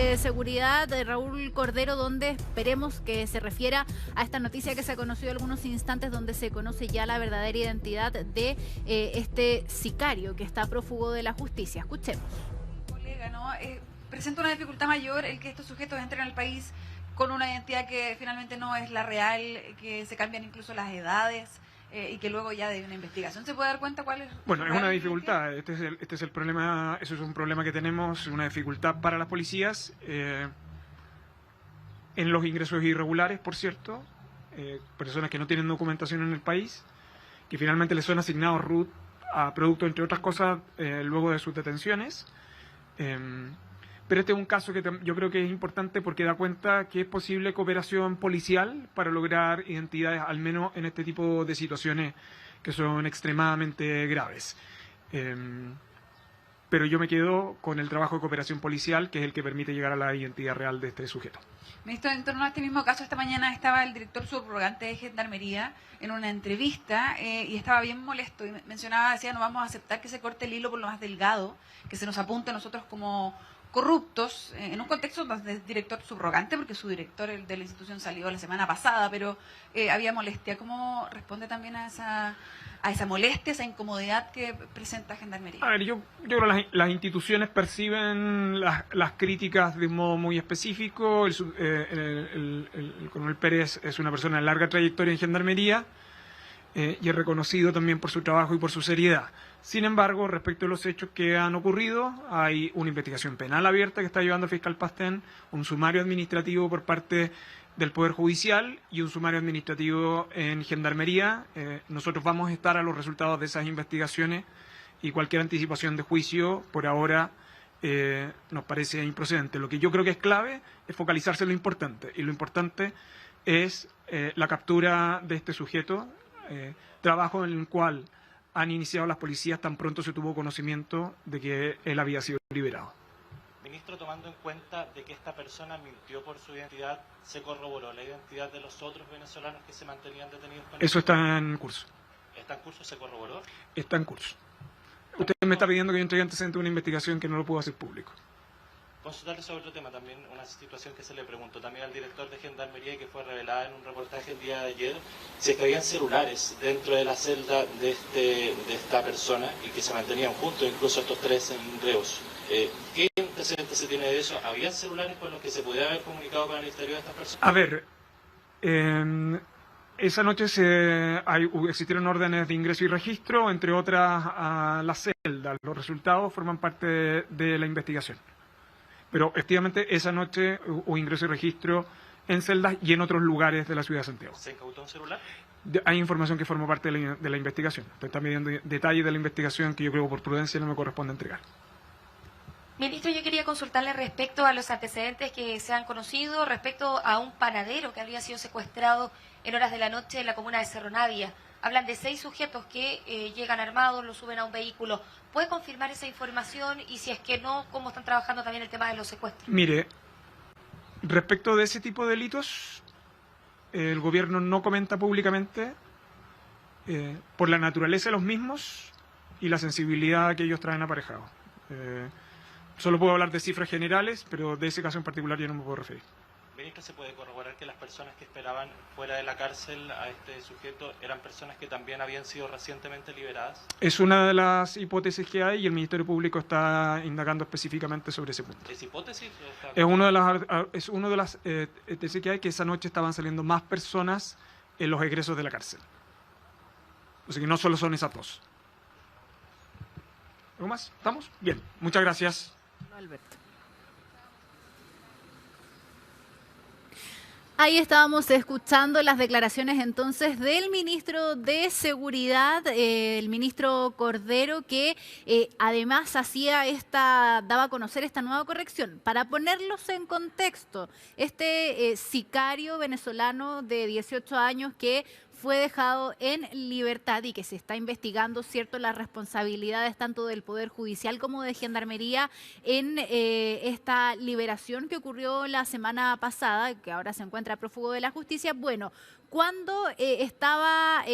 de Seguridad, Raúl Cordero, donde esperemos que se refiera a esta noticia que se ha conocido algunos instantes, donde se conoce ya la verdadera identidad de este sicario que está prófugo de la justicia. Escuchemos. Colega, ¿no? Presenta una dificultad mayor el que estos sujetos entren al país con una identidad que finalmente no es la real, que se cambian incluso las edades. Y que luego ya de una investigación se puede dar cuenta cuál es. Bueno, es una dificultad. Este es el problema. Eso es un problema que tenemos, una dificultad para las policías en los ingresos irregulares, por cierto, personas que no tienen documentación en el país, que finalmente les son asignados RUT a producto, entre otras cosas, luego de sus detenciones. Pero este es un caso que yo creo que es importante porque da cuenta que es posible cooperación policial para lograr identidades, al menos en este tipo de situaciones que son extremadamente graves. Pero yo me quedo con el trabajo de cooperación policial, que es el que permite llegar a la identidad real de este sujeto. Ministro, en torno a este mismo caso, esta mañana estaba el director subrogante de Gendarmería en una entrevista y estaba bien molesto y mencionaba, decía, no vamos a aceptar que se corte el hilo por lo más delgado, que se nos apunte a nosotros como corruptos, en un contexto donde es director subrogante, porque su director de la institución salió la semana pasada, pero había molestia. ¿Cómo responde también a esa molestia, esa incomodidad que presenta Gendarmería? A ver, yo creo que las instituciones perciben las críticas de un modo muy específico. El coronel Pérez es una persona de larga trayectoria en Gendarmería y es reconocido también por su trabajo y por su seriedad. Sin embargo, respecto a los hechos que han ocurrido, hay una investigación penal abierta que está llevando el fiscal Pastén, un sumario administrativo por parte del Poder Judicial y un sumario administrativo en Gendarmería. Nosotros vamos a estar a los resultados de esas investigaciones y cualquier anticipación de juicio por ahora nos parece improcedente. Lo que yo creo que es clave es focalizarse en lo importante, y lo importante es la captura de este sujeto, trabajo en el cual han iniciado las policías tan pronto se tuvo conocimiento de que él había sido liberado. Ministro, tomando en cuenta de que esta persona mintió por su identidad, ¿se corroboró la identidad de los otros venezolanos que se mantenían detenidos con Eso está en curso. ¿Está en curso? ¿Se corroboró? Está en curso. Usted me está pidiendo que yo entregue antecedentes de una investigación que no lo puedo hacer público. Consultarle sobre otro tema, también una situación que se le preguntó también al director de Gendarmería y que fue revelada en un reportaje el día de ayer, si es que habían celulares dentro de la celda de esta persona y que se mantenían juntos, incluso estos tres reos. ¿Qué antecedente se tiene de eso? ¿Habían celulares con los que se pudiera haber comunicado con el exterior de estas personas? A ver, esa noche existieron órdenes de ingreso y registro, entre otras a la celda. Los resultados forman parte de la investigación. Pero efectivamente esa noche hubo ingreso y registro en celdas y en otros lugares de la ciudad de Santiago. ¿Se incautó un celular? Hay información que forma parte de la investigación. Usted está midiendo detalles de la investigación que yo creo por prudencia no me corresponde entregar. Ministro, yo quería consultarle respecto a los antecedentes que se han conocido, respecto a un panadero que habría sido secuestrado en horas de la noche en la comuna de Cerro Navia. Hablan de 6 sujetos que llegan armados, lo suben a un vehículo. ¿Puede confirmar esa información? Y si es que no, ¿cómo están trabajando también el tema de los secuestros? Mire, respecto de ese tipo de delitos, el gobierno no comenta públicamente por la naturaleza de los mismos y la sensibilidad que ellos traen aparejado. Solo puedo hablar de cifras generales, pero de ese caso en particular yo no me puedo referir. Ministro, ¿se puede corroborar que las personas que esperaban fuera de la cárcel a este sujeto eran personas que también habían sido recientemente liberadas? Es una de las hipótesis que hay y el Ministerio Público está indagando específicamente sobre ese punto. ¿Es hipótesis? Es una de las hipótesis que hay, que esa noche estaban saliendo más personas en los egresos de la cárcel. O sea que no solo son esas dos. ¿Algo más? ¿Estamos? Bien, muchas gracias. Alberto. Ahí estábamos escuchando las declaraciones entonces del ministro de Seguridad, el ministro Cordero, que además daba a conocer esta nueva corrección. Para ponerlos en contexto, este sicario venezolano de 18 años que fue dejado en libertad y que se está investigando, ¿cierto?, las responsabilidades tanto del Poder Judicial como de Gendarmería en esta liberación que ocurrió la semana pasada, que ahora se encuentra prófugo de la justicia. Bueno, cuando estaba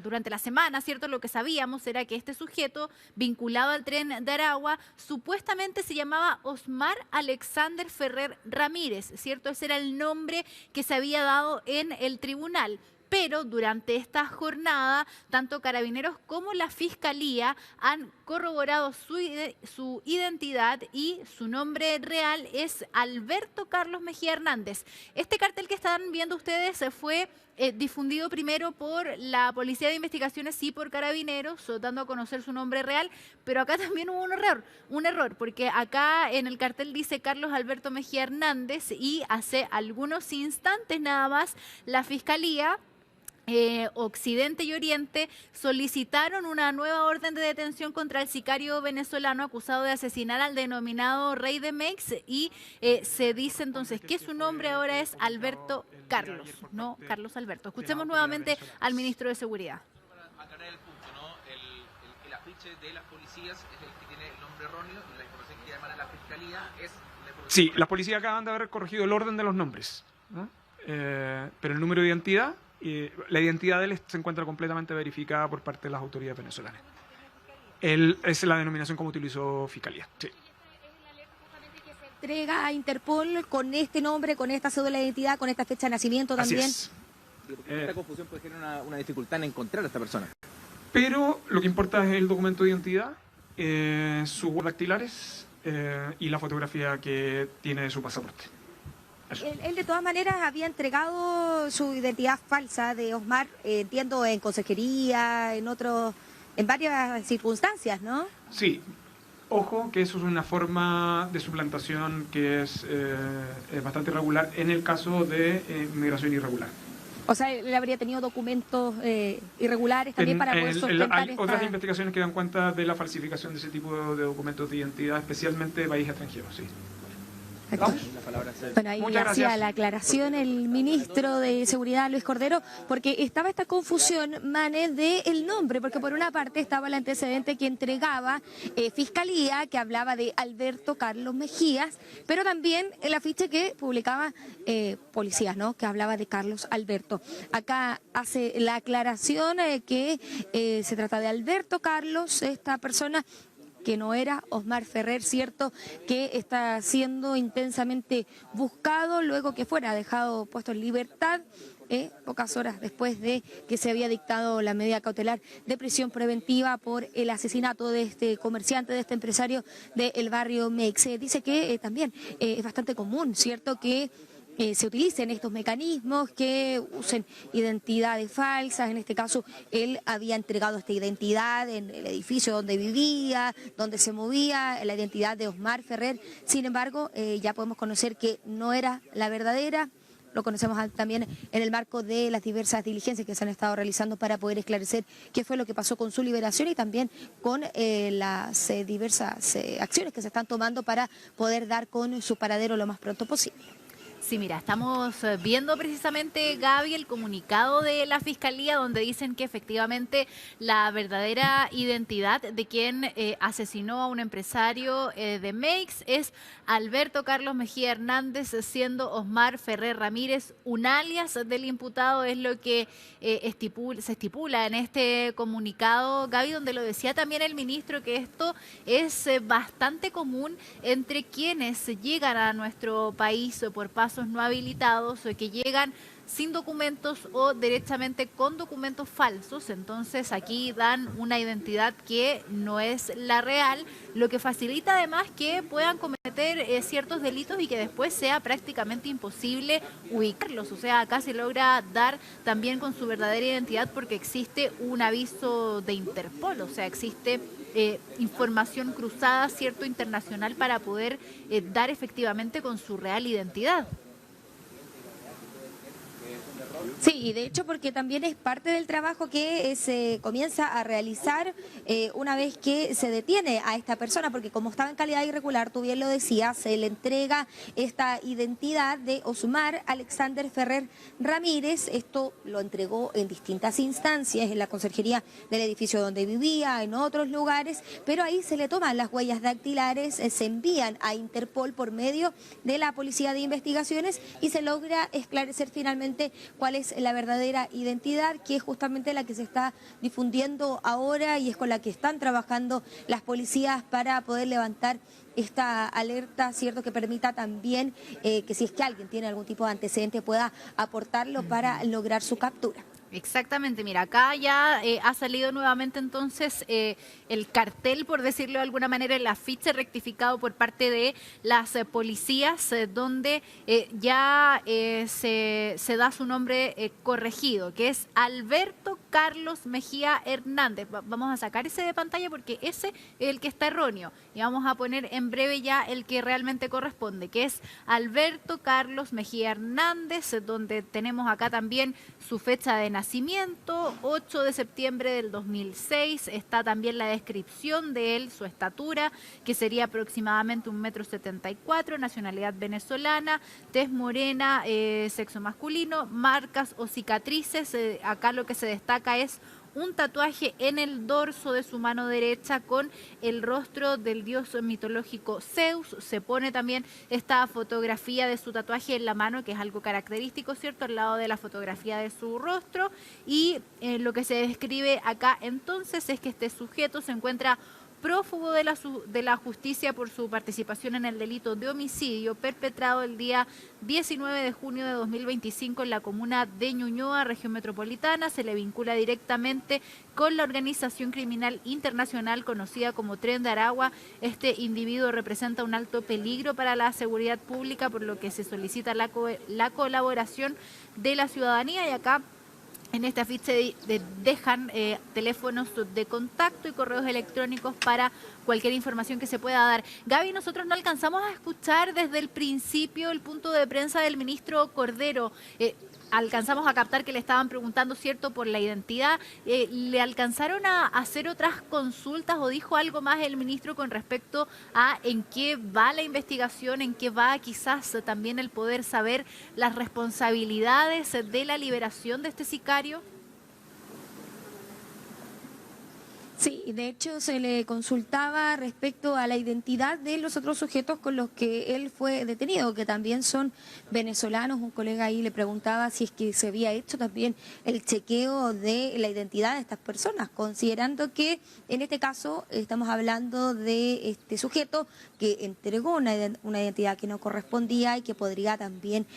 durante la semana, ¿cierto? Lo que sabíamos era que este sujeto vinculado al Tren de Aragua supuestamente se llamaba Osmar Alexander Ferrer Ramírez, ¿cierto? Ese era el nombre que se había dado en el tribunal. Pero durante esta jornada, tanto Carabineros como la Fiscalía han corroborado su identidad y su nombre real es Alberto Carlos Mejía Hernández. Este cartel que están viendo ustedes fue difundido primero por la Policía de Investigaciones y por Carabineros, dando a conocer su nombre real, pero acá también hubo un error, porque acá en el cartel dice Carlos Alberto Mejía Hernández y hace algunos instantes nada más la Fiscalía Occidente y Oriente solicitaron una nueva orden de detención contra el sicario venezolano acusado de asesinar al denominado Rey de Mex y se dice entonces que su nombre ahora es Alberto Carlos, no Carlos Alberto. Escuchemos nuevamente al ministro de Seguridad. Para aclarar el punto, ¿no? El afiche de las policías es el que tiene el nombre erróneo y la información que llaman a la fiscalía es... Sí, las policías acaban de haber corregido el orden de los nombres, ¿no? Pero el número de identidad... la identidad de él se encuentra completamente verificada por parte de las autoridades venezolanas. Es la denominación como utilizó Fiscalía. Sí. Entrega a Interpol con este nombre, con esta cédula de identidad, con esta fecha de nacimiento también. Así es. Esta confusión puede generar una dificultad en encontrar a esta persona. Pero lo que importa es el documento de identidad, sus huellas dactilares y la fotografía que tiene de su pasaporte. Él de todas maneras había entregado su identidad falsa de Osmar, entiendo, en consejería, en varias circunstancias, ¿no? Sí. Ojo que eso es una forma de suplantación que es bastante irregular en el caso de migración irregular. O sea, él habría tenido documentos irregulares también para poder solventar hay otras investigaciones que dan cuenta de la falsificación de ese tipo de documentos de identidad, especialmente de países extranjeros, sí. Bueno, ahí hacía la aclaración el ministro de Seguridad, Luis Cordero, porque estaba esta confusión, Manes, del nombre, porque por una parte estaba el antecedente que entregaba Fiscalía, que hablaba de Alberto Carlos Mejías, pero también el afiche que publicaba Policías, ¿no?, que hablaba de Carlos Alberto. Acá hace la aclaración que se trata de Alberto Carlos, esta persona que no era Osmar Ferrer, cierto, que está siendo intensamente buscado luego que fuera dejado puesto en libertad pocas horas después de que se había dictado la medida cautelar de prisión preventiva por el asesinato de este comerciante, de este empresario del barrio Mex. Dice que también es bastante común, cierto, que se utilicen estos mecanismos, que usen identidades falsas. En este caso, él había entregado esta identidad en el edificio donde vivía, donde se movía, la identidad de Osmar Ferrer. Sin embargo, ya podemos conocer que no era la verdadera. Lo conocemos también en el marco de las diversas diligencias que se han estado realizando para poder esclarecer qué fue lo que pasó con su liberación y también con las diversas acciones que se están tomando para poder dar con su paradero lo más pronto posible. Sí, mira, estamos viendo precisamente, Gaby, el comunicado de la Fiscalía donde dicen que efectivamente la verdadera identidad de quien asesinó a un empresario de Mex es Alberto Carlos Mejía Hernández, siendo Osmar Ferrer Ramírez un alias del imputado, es lo que se estipula en este comunicado, Gaby, donde lo decía también el ministro, que esto es bastante común entre quienes llegan a nuestro país por pasos no habilitados o que llegan sin documentos o derechamente con documentos falsos. Entonces aquí dan una identidad que no es la real, lo que facilita además que puedan cometer ciertos delitos y que después sea prácticamente imposible ubicarlos. O sea, acá se logra dar también con su verdadera identidad porque existe un aviso de Interpol, o sea, existe información cruzada, cierto, internacional para poder dar efectivamente con su real identidad. Sí, y de hecho porque también es parte del trabajo que se comienza a realizar una vez que se detiene a esta persona, porque como estaba en calidad irregular, tú bien lo decías, se le entrega esta identidad de Osmar Alexander Ferrer Ramírez. Esto lo entregó en distintas instancias, en la conserjería del edificio donde vivía, en otros lugares, pero ahí se le toman las huellas dactilares, se envían a Interpol por medio de la Policía de Investigaciones y se logra esclarecer finalmente cuál es la verdadera identidad, que es justamente la que se está difundiendo ahora y es con la que están trabajando las policías para poder levantar esta alerta, cierto, que permita también que si es que alguien tiene algún tipo de antecedente pueda aportarlo para lograr su captura. Exactamente, mira, acá ya ha salido nuevamente entonces el cartel, por decirlo de alguna manera, el afiche rectificado por parte de las policías, donde ya se da su nombre corregido, que es Alberto Carlos Mejía Hernández. Vamos a sacar ese de pantalla porque ese es el que está erróneo y vamos a poner en breve ya el que realmente corresponde, que es Alberto Carlos Mejía Hernández, donde tenemos acá también su fecha de nacimiento, 8 de septiembre del 2006, está también la descripción de él, su estatura, que sería aproximadamente 1,74 m, nacionalidad venezolana, tez morena, sexo masculino, marcas o cicatrices, acá lo que se destaca es un tatuaje en el dorso de su mano derecha con el rostro del dios mitológico Zeus. Se pone también esta fotografía de su tatuaje en la mano, que es algo característico, ¿cierto?, al lado de la fotografía de su rostro. Y lo que se describe acá entonces es que este sujeto se encuentra prófugo de la justicia por su participación en el delito de homicidio perpetrado el día 19 de junio de 2025 en la comuna de Ñuñoa, región metropolitana. Se le vincula directamente con la organización criminal internacional conocida como Tren de Aragua. Este individuo representa un alto peligro para la seguridad pública, por lo que se solicita la colaboración de la ciudadanía. Y acá en este afiche dejan teléfonos de contacto y correos electrónicos para cualquier información que se pueda dar. Gaby, nosotros no alcanzamos a escuchar desde el principio el punto de prensa del ministro Cordero. Alcanzamos a captar que le estaban preguntando, ¿cierto?, por la identidad. ¿Le alcanzaron a hacer otras consultas o dijo algo más el ministro con respecto a en qué va la investigación, en qué va quizás también el poder saber las responsabilidades de la liberación de este sicario? Sí, de hecho se le consultaba respecto a la identidad de los otros sujetos con los que él fue detenido, que también son venezolanos. Un colega ahí le preguntaba si es que se había hecho también el chequeo de la identidad de estas personas, considerando que en este caso estamos hablando de este sujeto que entregó una identidad que no correspondía y que podría también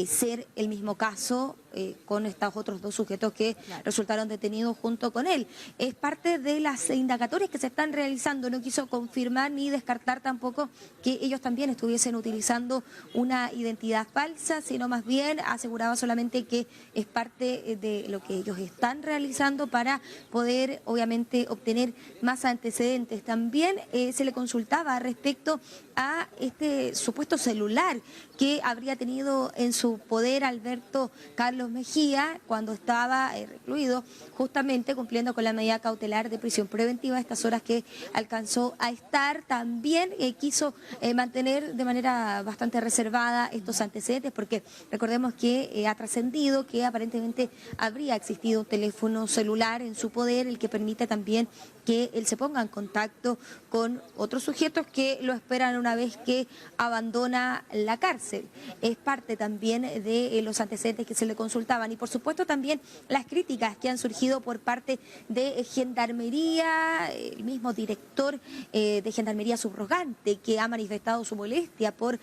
ser el mismo caso con estos otros dos sujetos que resultaron detenidos junto con él. Es parte de las indagatorias que se están realizando. No quiso confirmar ni descartar tampoco que ellos también estuviesen utilizando una identidad falsa, sino más bien aseguraba solamente que es parte de lo que ellos están realizando para poder obviamente obtener más antecedentes. También se le consultaba respecto a este supuesto celular que habría tenido en su poder Alberto Carlos Mejía cuando estaba recluido, justamente cumpliendo con la medida cautelar de prisión preventiva, estas horas que alcanzó a estar. También quiso mantener de manera bastante reservada estos antecedentes, porque recordemos que ha trascendido que aparentemente habría existido un teléfono celular en su poder, el que permite también que él se ponga en contacto con otros sujetos que lo esperan una vez que abandona la cárcel. Es parte también de los antecedentes que se le consultaban y por supuesto también las críticas que han surgido por parte de Gendarmería, el mismo director de Gendarmería subrogante, que ha manifestado su molestia por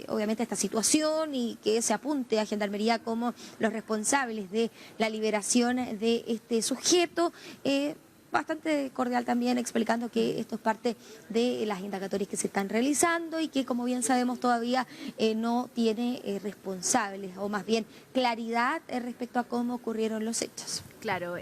obviamente esta situación y que se apunte a Gendarmería como los responsables de la liberación de este sujeto. bastante cordial también, explicando que esto es parte de las indagatorias que se están realizando y que, como bien sabemos, todavía no tiene responsables, o más bien claridad respecto a cómo ocurrieron los hechos. Claro,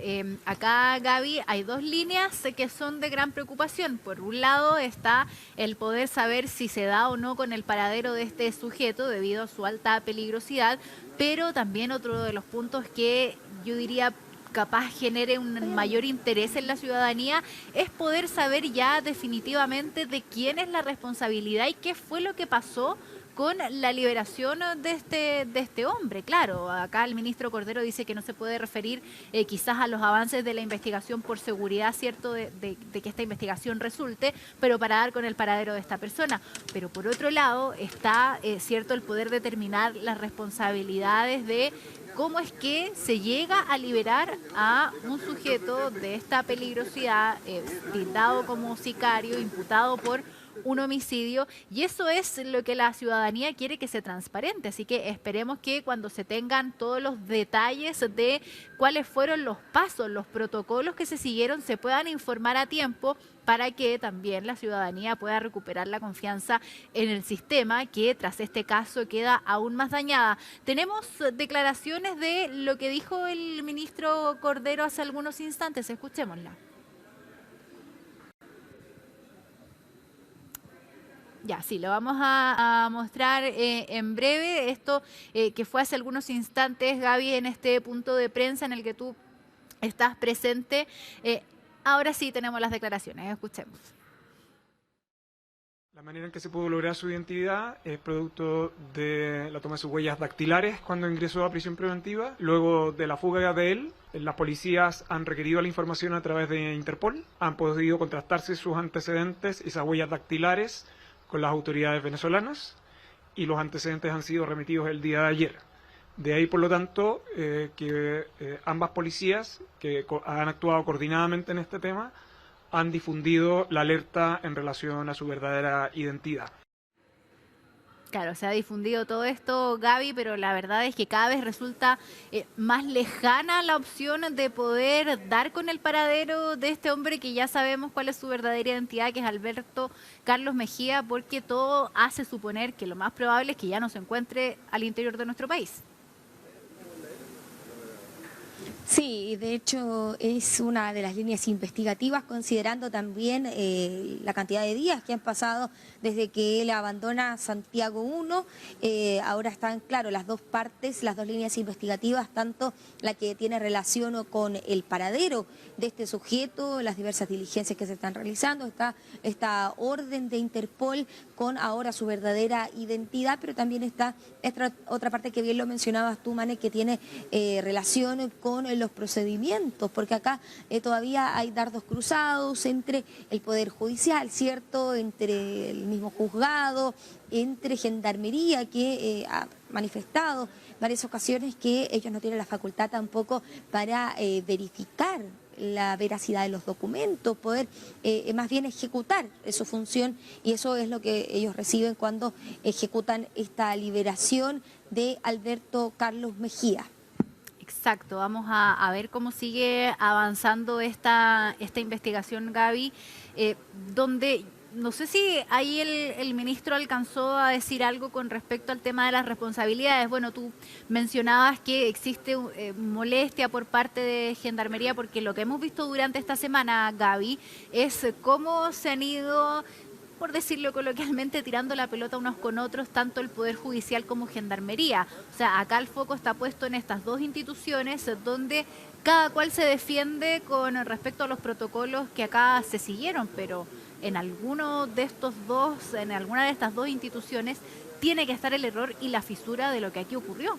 acá, Gaby, hay dos líneas que son de gran preocupación. Por un lado está el poder saber si se da o no con el paradero de este sujeto debido a su alta peligrosidad, pero también otro de los puntos que yo diría capaz genere un mayor interés en la ciudadanía es poder saber ya definitivamente de quién es la responsabilidad y qué fue lo que pasó con la liberación de este hombre. Claro, acá el ministro Cordero dice que no se puede referir quizás a los avances de la investigación por seguridad, ¿cierto?, de que esta investigación resulte, pero para dar con el paradero de esta persona. Pero por otro lado está, ¿cierto?, el poder determinar las responsabilidades de cómo es que se llega a liberar a un sujeto de esta peligrosidad, tildado como sicario, imputado por un homicidio, y eso es lo que la ciudadanía quiere que se transparente. Así que esperemos que cuando se tengan todos los detalles de cuáles fueron los pasos, los protocolos que se siguieron, se puedan informar a tiempo para que también la ciudadanía pueda recuperar la confianza en el sistema, que tras este caso queda aún más dañada. Tenemos declaraciones de lo que dijo el ministro Cordero hace algunos instantes, escuchémosla. Ya, sí, lo vamos a mostrar en breve. Esto que fue hace algunos instantes, Gaby, en este punto de prensa en el que tú estás presente. Ahora sí tenemos las declaraciones, escuchemos. La manera en que se pudo lograr su identidad es producto de la toma de sus huellas dactilares cuando ingresó a prisión preventiva. Luego de la fuga de él, las policías han requerido la información a través de Interpol, han podido contrastarse sus antecedentes, esas huellas dactilares, con las autoridades venezolanas, y los antecedentes han sido remitidos el día de ayer. De ahí, por lo tanto, que ambas policías que han actuado coordinadamente en este tema han difundido la alerta en relación a su verdadera identidad. Claro, se ha difundido todo esto, Gaby, pero la verdad es que cada vez resulta más lejana la opción de poder dar con el paradero de este hombre que ya sabemos cuál es su verdadera identidad, que es Alberto Carlos Mejía, porque todo hace suponer que lo más probable es que ya no se encuentre al interior de nuestro país. Sí, de hecho es una de las líneas investigativas, considerando también la cantidad de días que han pasado desde que él abandona Santiago 1. Ahora están, claro, las dos partes, las dos líneas investigativas, tanto la que tiene relación con el paradero de este sujeto, las diversas diligencias que se están realizando, está esta orden de Interpol con ahora su verdadera identidad, pero también está esta otra parte que bien lo mencionabas tú, Mane, que tiene relación con los procedimientos, porque acá todavía hay dardos cruzados entre el Poder Judicial, ¿cierto?, entre el mismo juzgado, entre Gendarmería, que ha manifestado varias ocasiones que ellos no tienen la facultad tampoco para verificar la veracidad de los documentos, poder más bien ejecutar su función, y eso es lo que ellos reciben cuando ejecutan esta liberación de Alberto Carlos Mejía. Exacto, vamos a ver cómo sigue avanzando esta investigación, Gaby, donde no sé si ahí el ministro alcanzó a decir algo con respecto al tema de las responsabilidades. Bueno, tú mencionabas que existe molestia por parte de Gendarmería, porque lo que hemos visto durante esta semana, Gaby, es cómo se han ido, por decirlo coloquialmente, tirando la pelota unos con otros, tanto el Poder Judicial como Gendarmería. O sea, acá el foco está puesto en estas dos instituciones donde cada cual se defiende con respecto a los protocolos que acá se siguieron, pero en alguno de estos dos, en alguna de estas dos instituciones, tiene que estar el error y la fisura de lo que aquí ocurrió.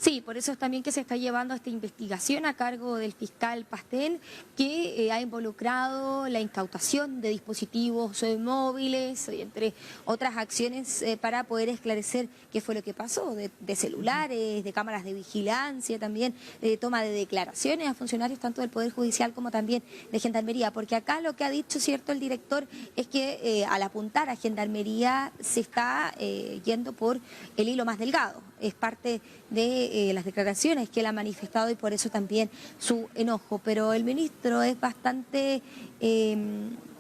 Sí, por eso es también que se está llevando esta investigación a cargo del fiscal Pastén, que ha involucrado la incautación de dispositivos móviles, entre otras acciones, para poder esclarecer qué fue lo que pasó, de celulares, de cámaras de vigilancia, también de toma de declaraciones a funcionarios tanto del Poder Judicial como también de Gendarmería, porque acá lo que ha dicho, cierto, el director es que al apuntar a Gendarmería se está yendo por el hilo más delgado. es parte de las declaraciones que él ha manifestado y por eso también su enojo. Pero el ministro es bastante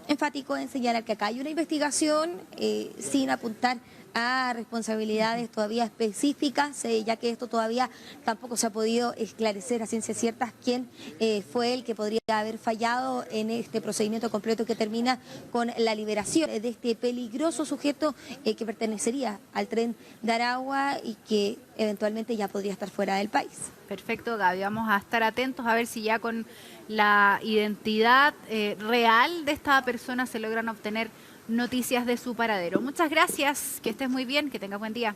enfático en señalar que acá hay una investigación sin apuntar a responsabilidades todavía específicas, ya que esto todavía tampoco se ha podido esclarecer a ciencia cierta quién fue el que podría haber fallado en este procedimiento completo que termina con la liberación de este peligroso sujeto que pertenecería al tren de Aragua y que eventualmente ya podría estar fuera del país. Perfecto, Gaby. Vamos a estar atentos a ver si ya con la identidad real de esta persona se logran obtener noticias de su paradero. Muchas gracias, que estés muy bien, que tengas buen día.